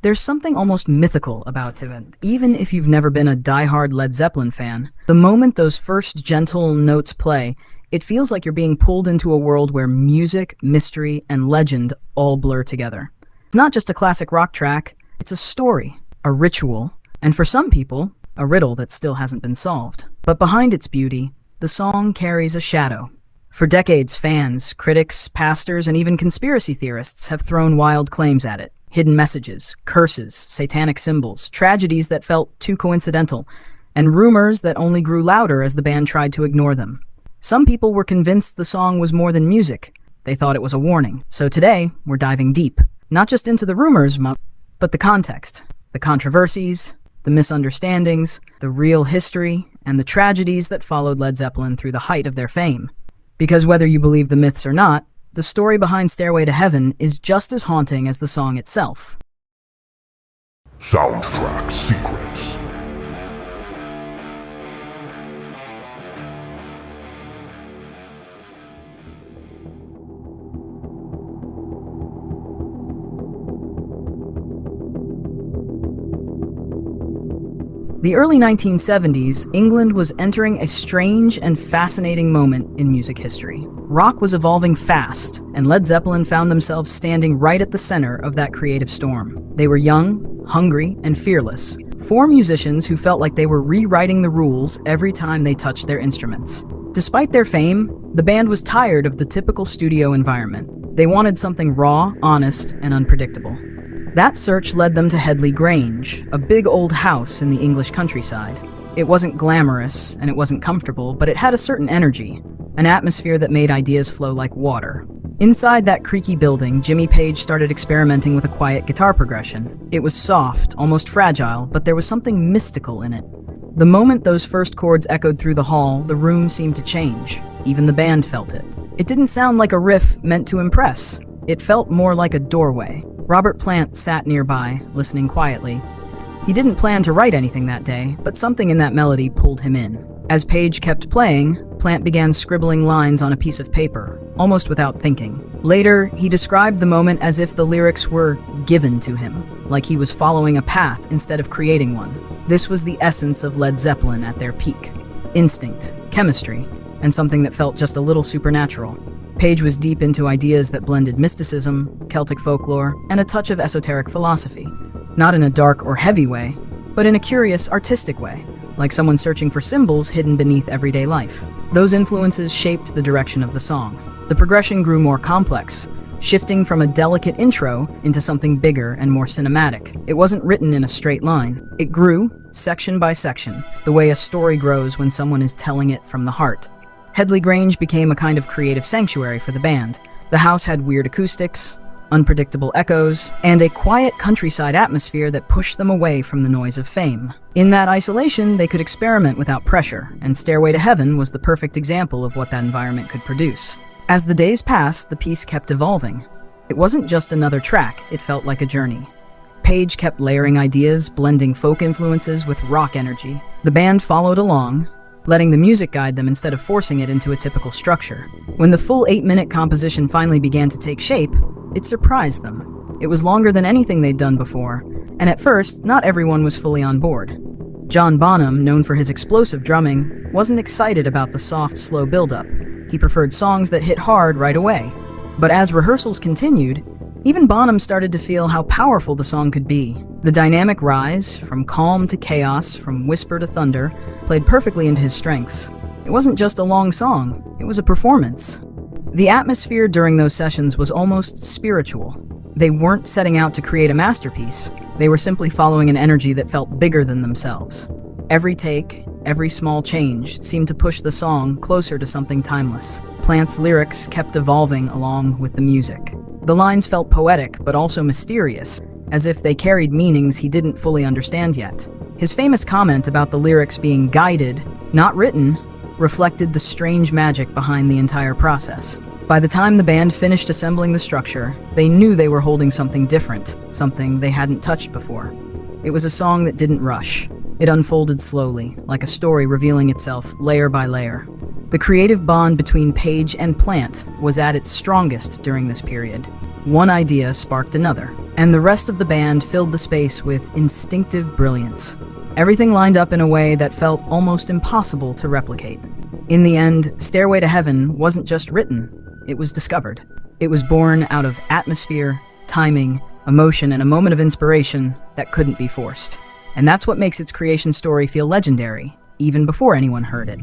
There's something almost mythical about it, even if you've never been a diehard Led Zeppelin fan. The moment those first gentle notes play, it feels like you're being pulled into a world where music, mystery, and legend all blur together. It's not just a classic rock track, it's a story, a ritual, and for some people, a riddle that still hasn't been solved. But behind its beauty, the song carries a shadow. For decades, fans, critics, pastors, and even conspiracy theorists have thrown wild claims at it. Hidden messages, curses, satanic symbols, tragedies that felt too coincidental, and rumors that only grew louder as the band tried to ignore them. Some people were convinced the song was more than music. They thought it was a warning. So today, we're diving deep, not just into the rumors, but the context, the controversies, the misunderstandings, the real history, and the tragedies that followed Led Zeppelin through the height of their fame. Because whether you believe the myths or not, the story behind Stairway to Heaven is just as haunting as the song itself. Soundtrack Secrets. The early 1970s, England was entering a strange and fascinating moment in music history. Rock was evolving fast, and Led Zeppelin found themselves standing right at the center of that creative storm. They were young, hungry, and fearless. Four musicians who felt like they were rewriting the rules every time they touched their instruments. Despite their fame, the band was tired of the typical studio environment. They wanted something raw, honest, and unpredictable. That search led them to Headley Grange, a big old house in the English countryside. It wasn't glamorous, and it wasn't comfortable, but it had a certain energy, an atmosphere that made ideas flow like water. Inside that creaky building, Jimmy Page started experimenting with a quiet guitar progression. It was soft, almost fragile, but there was something mystical in it. The moment those first chords echoed through the hall, the room seemed to change. Even the band felt it. It didn't sound like a riff meant to impress. It felt more like a doorway. Robert Plant sat nearby, listening quietly. He didn't plan to write anything that day, but something in that melody pulled him in. As Page kept playing, Plant began scribbling lines on a piece of paper, almost without thinking. Later, he described the moment as if the lyrics were given to him, like he was following a path instead of creating one. This was the essence of Led Zeppelin at their peak. Instinct, chemistry, and something that felt just a little supernatural. Page was deep into ideas that blended mysticism, Celtic folklore, and a touch of esoteric philosophy. Not in a dark or heavy way, but in a curious, artistic way, like someone searching for symbols hidden beneath everyday life. Those influences shaped the direction of the song. The progression grew more complex, shifting from a delicate intro into something bigger and more cinematic. It wasn't written in a straight line. It grew, section by section, the way a story grows when someone is telling it from the heart. Headley Grange became a kind of creative sanctuary for the band. The house had weird acoustics, unpredictable echoes, and a quiet countryside atmosphere that pushed them away from the noise of fame. In that isolation, they could experiment without pressure, and Stairway to Heaven was the perfect example of what that environment could produce. As the days passed, the piece kept evolving. It wasn't just another track, it felt like a journey. Page kept layering ideas, blending folk influences with rock energy. The band followed along, letting the music guide them instead of forcing it into a typical structure. When the full 8-minute composition finally began to take shape, it surprised them. It was longer than anything they'd done before, and at first, not everyone was fully on board. John Bonham, known for his explosive drumming, wasn't excited about the soft, slow build-up. He preferred songs that hit hard right away. But as rehearsals continued, even Bonham started to feel how powerful the song could be. The dynamic rise, from calm to chaos, from whisper to thunder, played perfectly into his strengths. It wasn't just a long song, it was a performance. The atmosphere during those sessions was almost spiritual. They weren't setting out to create a masterpiece, they were simply following an energy that felt bigger than themselves. Every take, every small change, seemed to push the song closer to something timeless. Plant's lyrics kept evolving along with the music. The lines felt poetic, but also mysterious, as if they carried meanings he didn't fully understand yet. His famous comment about the lyrics being guided, not written, reflected the strange magic behind the entire process. By the time the band finished assembling the structure, they knew they were holding something different, something they hadn't touched before. It was a song that didn't rush. It unfolded slowly, like a story revealing itself layer by layer. The creative bond between Page and Plant was at its strongest during this period. One idea sparked another. and the rest of the band filled the space with instinctive brilliance. Everything lined up in a way that felt almost impossible to replicate. In the end, Stairway to Heaven wasn't just written, it was discovered. It was born out of atmosphere, timing, emotion, and a moment of inspiration that couldn't be forced. And that's what makes its creation story feel legendary, even before anyone heard it.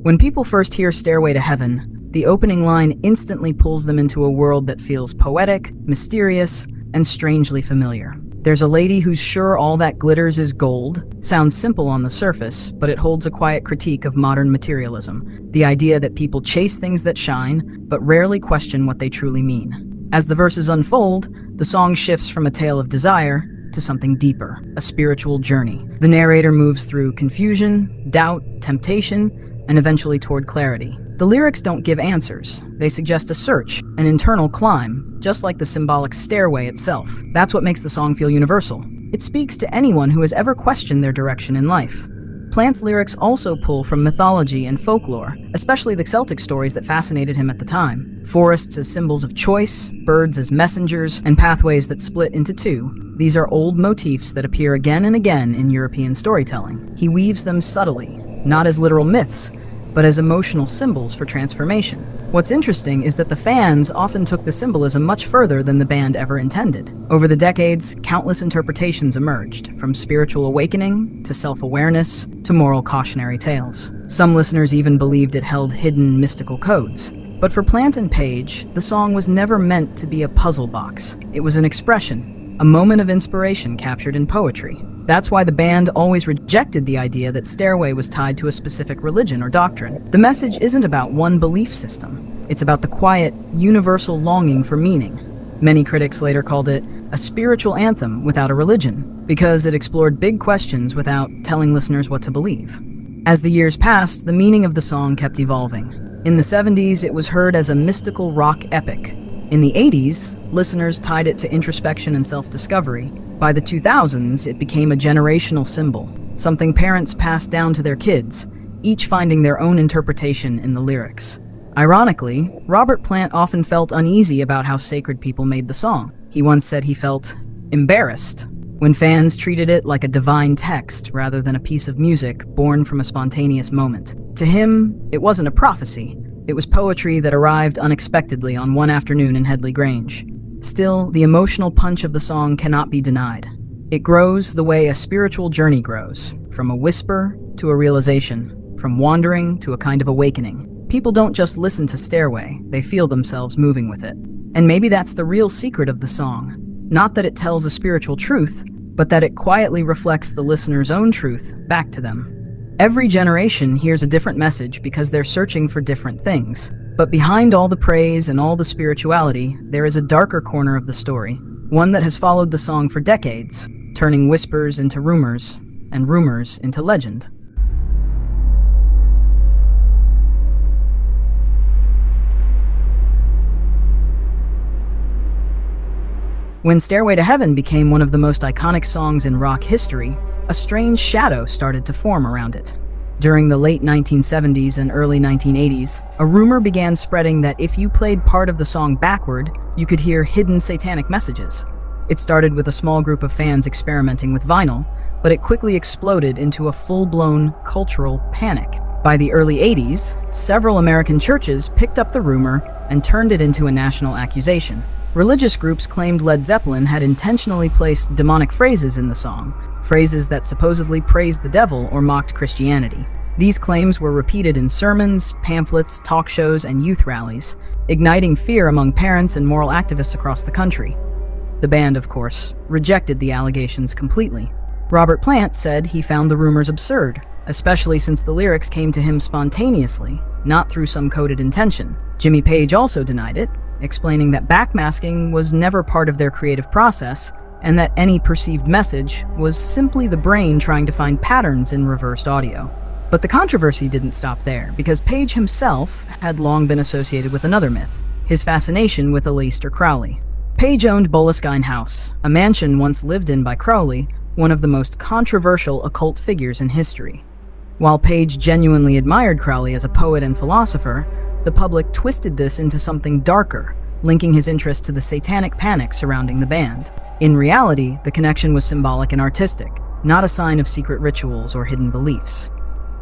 When people first hear Stairway to Heaven, the opening line instantly pulls them into a world that feels poetic, mysterious, and strangely familiar. There's a lady who's sure all that glitters is gold. Sounds simple on the surface, but it holds a quiet critique of modern materialism. The idea that people chase things that shine, but rarely question what they truly mean. As the verses unfold, the song shifts from a tale of desire to something deeper, a spiritual journey. The narrator moves through confusion, doubt, temptation, and eventually toward clarity. The lyrics don't give answers. They suggest a search, an internal climb, just like the symbolic stairway itself. That's what makes the song feel universal. It speaks to anyone who has ever questioned their direction in life. Plant's lyrics also pull from mythology and folklore, especially the Celtic stories that fascinated him at the time. Forests as symbols of choice, birds as messengers, and pathways that split into two. These are old motifs that appear again and again in European storytelling. He weaves them subtly, not as literal myths, but as emotional symbols for transformation. What's interesting is that the fans often took the symbolism much further than the band ever intended. Over the decades, countless interpretations emerged, from spiritual awakening to self-awareness to moral cautionary tales. Some listeners even believed it held hidden mystical codes. But for Plant and Page, the song was never meant to be a puzzle box. It was an expression, a moment of inspiration captured in poetry. That's why the band always rejected the idea that Stairway was tied to a specific religion or doctrine. The message isn't about one belief system. It's about the quiet, universal longing for meaning. Many critics later called it a spiritual anthem without a religion, because it explored big questions without telling listeners what to believe. As the years passed, the meaning of the song kept evolving. In the 70s, it was heard as a mystical rock epic. In the 80s, listeners tied it to introspection and self-discovery. By the 2000s, it became a generational symbol, something parents passed down to their kids, each finding their own interpretation in the lyrics. Ironically, Robert Plant often felt uneasy about how sacred people made the song. He once said he felt embarrassed when fans treated it like a divine text rather than a piece of music born from a spontaneous moment. To him, it wasn't a prophecy. It was poetry that arrived unexpectedly on one afternoon in Headley Grange. Still, the emotional punch of the song cannot be denied. It grows the way a spiritual journey grows, from a whisper to a realization, from wandering to a kind of awakening. People don't just listen to Stairway, they feel themselves moving with it. And maybe that's the real secret of the song. Not that it tells a spiritual truth, but that it quietly reflects the listener's own truth back to them. Every generation hears a different message because they're searching for different things. But behind all the praise and all the spirituality, there is a darker corner of the story, one that has followed the song for decades, turning whispers into rumors, and rumors into legend. When Stairway to Heaven became one of the most iconic songs in rock history, a strange shadow started to form around it. During the late 1970s and early 1980s, a rumor began spreading that if you played part of the song backward, you could hear hidden satanic messages. It started with a small group of fans experimenting with vinyl, but it quickly exploded into a full-blown cultural panic. By the early 80s, several American churches picked up the rumor and turned it into a national accusation. Religious groups claimed Led Zeppelin had intentionally placed demonic phrases in the song, phrases that supposedly praised the devil or mocked Christianity. These claims were repeated in sermons, pamphlets, talk shows, and youth rallies, igniting fear among parents and moral activists across the country. The band, of course, rejected the allegations completely. Robert Plant said he found the rumors absurd, especially since the lyrics came to him spontaneously, not through some coded intention. Jimmy Page also denied it, explaining that backmasking was never part of their creative process, and that any perceived message was simply the brain trying to find patterns in reversed audio. But the controversy didn't stop there, because Page himself had long been associated with another myth, his fascination with Aleister Crowley. Page owned Boleskine House, a mansion once lived in by Crowley, one of the most controversial occult figures in history. While Page genuinely admired Crowley as a poet and philosopher, the public twisted this into something darker, linking his interest to the Satanic Panic surrounding the band. In reality, the connection was symbolic and artistic, not a sign of secret rituals or hidden beliefs.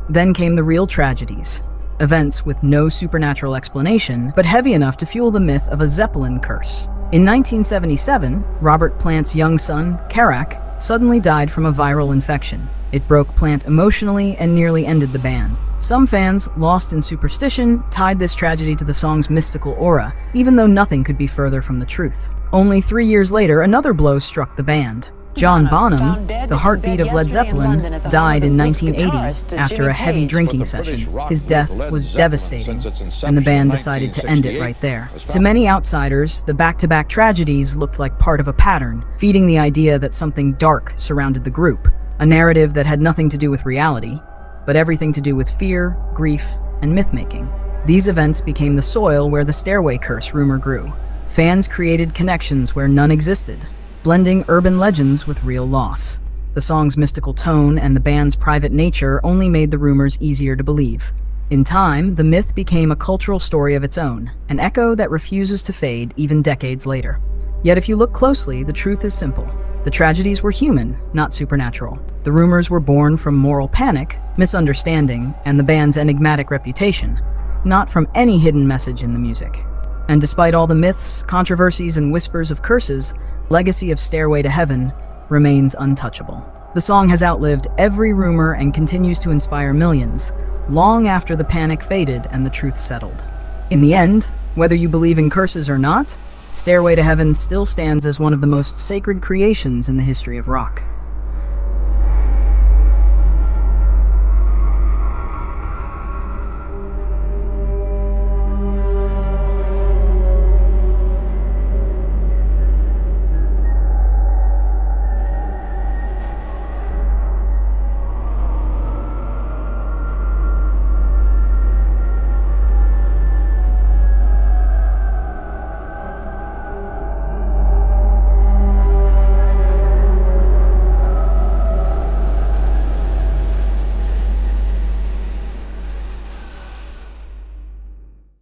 Then came the real tragedies, events with no supernatural explanation, but heavy enough to fuel the myth of a Zeppelin Curse. In 1977, Robert Plant's young son, Karac, suddenly died from a viral infection. It broke Plant emotionally and nearly ended the band. Some fans, lost in superstition, tied this tragedy to the song's mystical aura, even though nothing could be further from the truth. Only 3 years later, another blow struck the band. John Bonham, the heartbeat of Led Zeppelin, died in 1980 after a heavy drinking session. His death was devastating, and the band decided to end it right there. To many outsiders, the back-to-back tragedies looked like part of a pattern, feeding the idea that something dark surrounded the group, a narrative that had nothing to do with reality, but everything to do with fear, grief, and myth-making. These events became the soil where the Stairway Curse rumor grew. Fans created connections where none existed, blending urban legends with real loss. The song's mystical tone and the band's private nature only made the rumors easier to believe. In time, the myth became a cultural story of its own, an echo that refuses to fade even decades later. Yet if you look closely, the truth is simple. The tragedies were human, not supernatural. The rumors were born from moral panic, misunderstanding, and the band's enigmatic reputation, not from any hidden message in the music. And despite all the myths, controversies, and whispers of curses, the legacy of Stairway to Heaven remains untouchable. The song has outlived every rumor and continues to inspire millions, long after the panic faded and the truth settled. In the end, whether you believe in curses or not, Stairway to Heaven still stands as one of the most sacred creations in the history of rock.